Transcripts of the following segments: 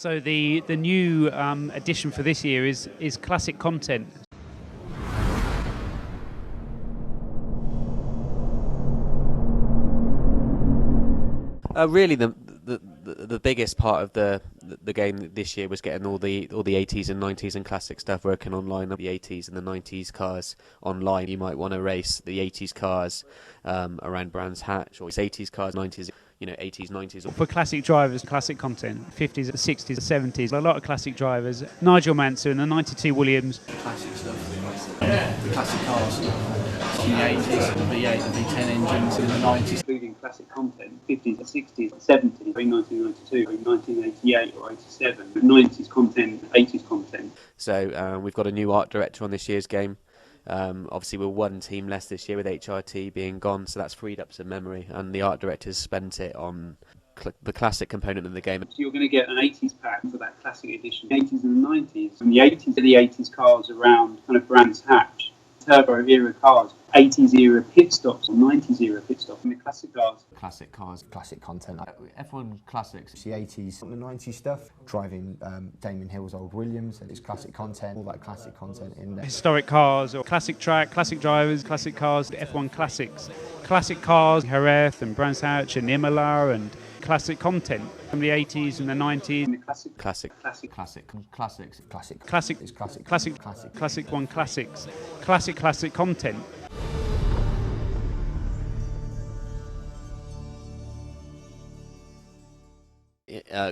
So the new addition for this year is classic content. Really, the biggest part of the game this year was getting all the 80s and 90s and classic stuff working online. The 80s and the 90s cars online. You might want to race the 80s cars around Brands Hatch, or 80s cars, 90s, 80s, 90s. For classic drivers, classic content, 50s, 60s, 70s. A lot of classic drivers. Nigel Mansell and the 92 Williams. Classic stuff. Classic cars. In the 80s, the V8, the V10 engines in the 90s. Including classic content, 50s, 60s, 70s, 1992, 1988 or 87, 90s content, 80s content. So we've got a new art director on this year's game. Obviously we're one team less this year with HRT being gone, so that's freed up some memory, and the art director's spent it on the classic component of the game. So you're going to get an 80s pack for that classic edition, 80s and 90s. And the 80s are the 80s cars around kind of Brands Hatch, turbo era cars, 80s era pit stops or 90s era pit stops, and the classic cars. Classic cars, classic content. F1 classics, the 80s and the 90s stuff. Driving Damon Hill's old Williams, and it's classic content, all that classic content in there. Historic cars or classic track, classic drivers, classic cars, F1 classics. Classic cars, Jerez and Brands Hatch and Imola, and classic content from the 80s and the 90s. And the classic Classics. Classic one classics. Classic content.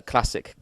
Classic